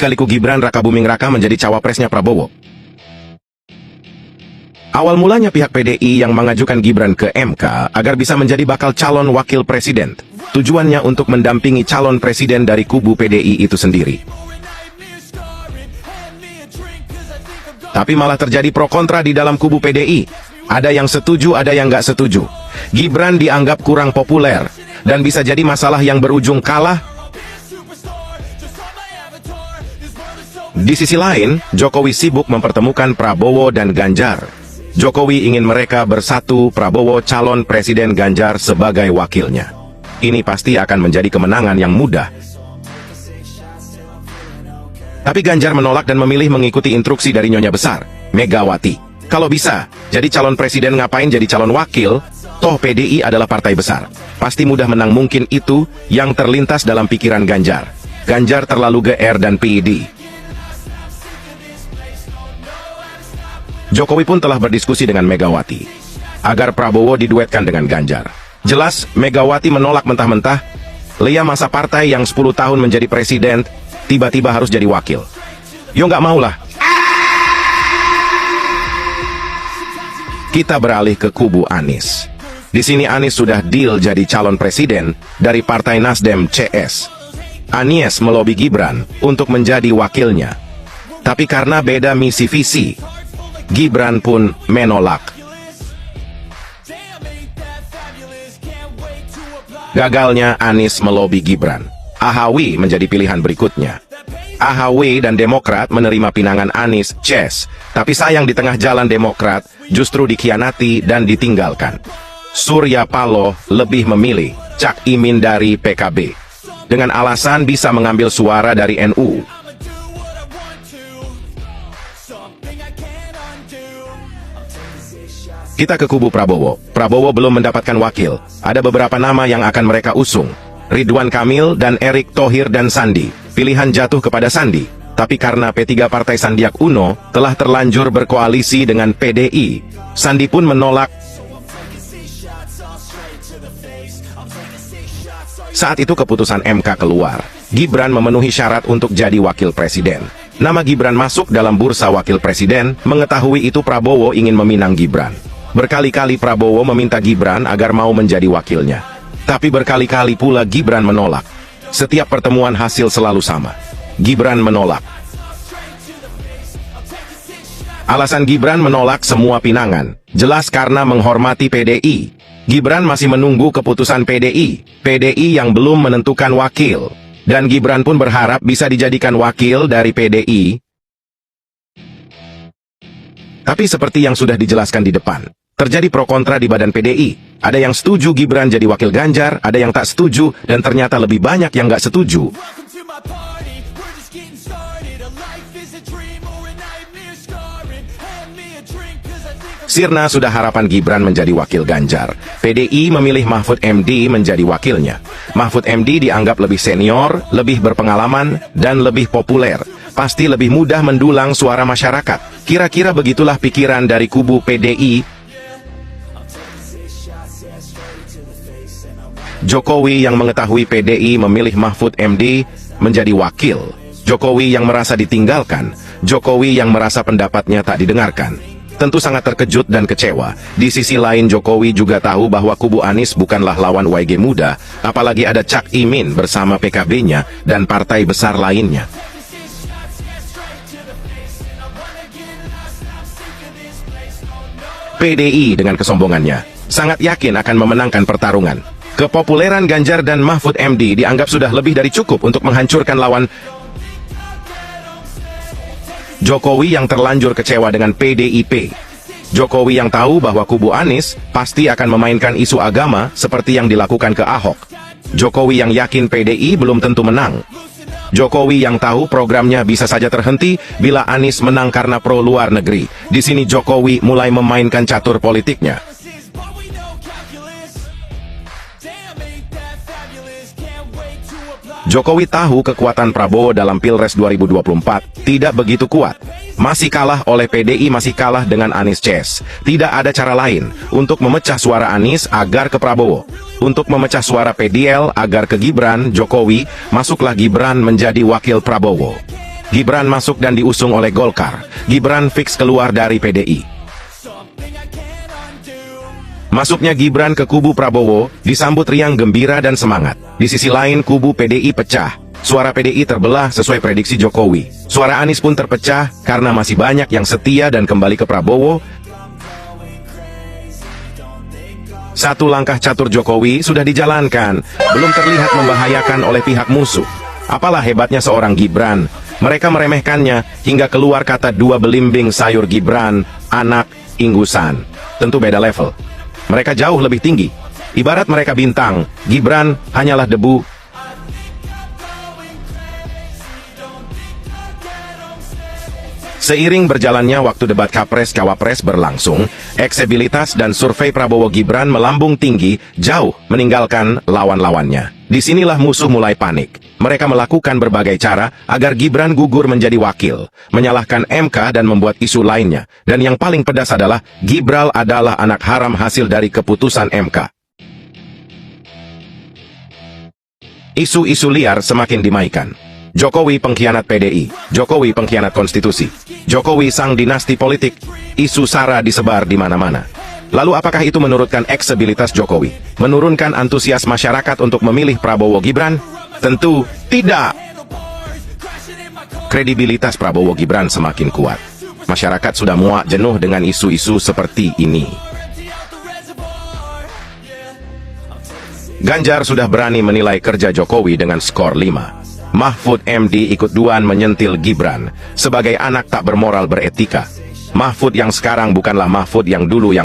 Lika-liku Gibran Raka Buming Raka menjadi cawapresnya Prabowo. Awal mulanya pihak PDI yang mengajukan Gibran ke MK agar bisa menjadi bakal calon wakil presiden. Tujuannya untuk mendampingi calon presiden dari kubu PDI itu sendiri. Tapi malah terjadi pro kontra di dalam kubu PDI. Ada yang setuju, ada yang nggak setuju. Gibran dianggap kurang populer dan bisa jadi masalah yang berujung kalah. Di sisi lain, Jokowi sibuk mempertemukan Prabowo dan Ganjar. Jokowi ingin mereka bersatu, Prabowo calon presiden, Ganjar sebagai wakilnya. Ini pasti akan menjadi kemenangan yang mudah. Tapi Ganjar menolak dan memilih mengikuti instruksi dari Nyonya Besar, Megawati. Kalau bisa, jadi calon presiden ngapain jadi calon wakil? Toh PDI adalah partai besar. Pasti mudah menang, mungkin itu yang terlintas dalam pikiran Ganjar. Ganjar terlalu GR dan PD. Jokowi pun telah berdiskusi dengan Megawati agar Prabowo diduetkan dengan Ganjar. Jelas, Megawati menolak mentah-mentah. Lia masa partai yang 10 tahun menjadi presiden, tiba-tiba harus jadi wakil. Yo nggak maulah. Kita beralih ke kubu Anies. Di sini Anies sudah deal jadi calon presiden dari Partai Nasdem CS. Anies melobi Gibran untuk menjadi wakilnya. Tapi karena beda misi visi, Gibran pun menolak. Gagalnya Anies melobi Gibran, AHW menjadi pilihan berikutnya. AHW dan Demokrat menerima pinangan Anies CS, tapi sayang di tengah jalan Demokrat justru dikhianati dan ditinggalkan. Surya Paloh lebih memilih Cak Imin dari PKB dengan alasan bisa mengambil suara dari NU. Kita ke kubu Prabowo. Prabowo belum mendapatkan wakil. Ada beberapa nama yang akan mereka usung. Ridwan Kamil dan Erick Thohir dan Sandi. Pilihan jatuh kepada Sandi. Tapi karena P3 Partai Sandiaga Uno telah terlanjur berkoalisi dengan PDI, Sandi pun menolak. Saat itu keputusan MK keluar. Gibran memenuhi syarat untuk jadi wakil presiden. Nama Gibran masuk dalam bursa wakil presiden. Mengetahui itu Prabowo ingin meminang Gibran. Berkali-kali Prabowo meminta Gibran agar mau menjadi wakilnya. Tapi berkali-kali pula Gibran menolak. Setiap pertemuan hasil selalu sama. Gibran menolak. Alasan Gibran menolak semua pinangan jelas karena menghormati PDI. Gibran masih menunggu keputusan PDI. PDI yang belum menentukan wakil. Dan Gibran pun berharap bisa dijadikan wakil dari PDI. Tapi seperti yang sudah dijelaskan di depan, terjadi pro kontra di badan PDI. Ada yang setuju Gibran jadi wakil Ganjar, ada yang tak setuju, dan ternyata lebih banyak yang nggak setuju. Sirna sudah harapan Gibran menjadi wakil Ganjar. PDI memilih Mahfud MD menjadi wakilnya. Mahfud MD dianggap lebih senior, lebih berpengalaman, dan lebih populer. Pasti lebih mudah mendulang suara masyarakat. Kira-kira begitulah pikiran dari kubu PDI. Jokowi yang mengetahui PDI memilih Mahfud MD menjadi wakil. Jokowi yang merasa ditinggalkan. Jokowi yang merasa pendapatnya tak didengarkan. Tentu sangat terkejut dan kecewa. Di sisi lain Jokowi juga tahu bahwa kubu Anies bukanlah lawan YG muda, apalagi ada Cak Imin bersama PKB-nya dan partai besar lainnya. PDI dengan kesombongannya sangat yakin akan memenangkan pertarungan. Kepopuleran Ganjar dan Mahfud MD dianggap sudah lebih dari cukup untuk menghancurkan lawan. Jokowi yang terlanjur kecewa dengan PDIP. Jokowi yang tahu bahwa kubu Anies pasti akan memainkan isu agama seperti yang dilakukan ke Ahok. Jokowi yang yakin PDI belum tentu menang. Jokowi yang tahu programnya bisa saja terhenti bila Anies menang karena pro luar negeri. Di sini Jokowi mulai memainkan catur politiknya. Jokowi tahu kekuatan Prabowo dalam Pilpres 2024 tidak begitu kuat. Masih kalah oleh PDI, masih kalah dengan Anies CS. Tidak ada cara lain untuk memecah suara Anies agar ke Prabowo. Untuk memecah suara PDL agar ke Gibran, Jokowi, masuklah Gibran menjadi wakil Prabowo. Gibran masuk dan diusung oleh Golkar. Gibran fix keluar dari PDI. Masuknya Gibran ke kubu Prabowo disambut riang gembira dan semangat. Di sisi lain kubu PDI pecah. Suara PDI terbelah sesuai prediksi Jokowi. Suara Anies pun terpecah karena masih banyak yang setia dan kembali ke Prabowo. Satu langkah catur Jokowi sudah dijalankan, belum terlihat membahayakan oleh pihak musuh. Apalah hebatnya seorang Gibran. Mereka meremehkannya hingga keluar kata dua belimbing sayur Gibran, anak, inggusan. Tentu beda level. Mereka jauh lebih tinggi. Ibarat mereka bintang, Gibran hanyalah debu. Seiring berjalannya waktu debat Capres-Cawapres berlangsung, elektabilitas dan survei Prabowo Gibran melambung tinggi, jauh meninggalkan lawan-lawannya. Disinilah musuh mulai panik. Mereka melakukan berbagai cara agar Gibran gugur menjadi wakil, menyalahkan MK dan membuat isu lainnya. Dan yang paling pedas adalah, Gibran adalah anak haram hasil dari keputusan MK. Isu-isu liar semakin dimaikan. Jokowi pengkhianat PDI, Jokowi pengkhianat konstitusi, Jokowi sang dinasti politik, isu SARA disebar di mana-mana. Lalu apakah itu menurunkan elektabilitas Jokowi? Menurunkan antusias masyarakat untuk memilih Prabowo Gibran? Tentu tidak. Kredibilitas Prabowo Gibran semakin kuat. Masyarakat sudah muak jenuh dengan isu-isu seperti ini. Ganjar sudah berani menilai kerja Jokowi dengan skor 5. Mahfud MD ikut duan menyentil Gibran sebagai anak tak bermoral beretika. Mahfud yang sekarang bukanlah Mahfud yang dulu yang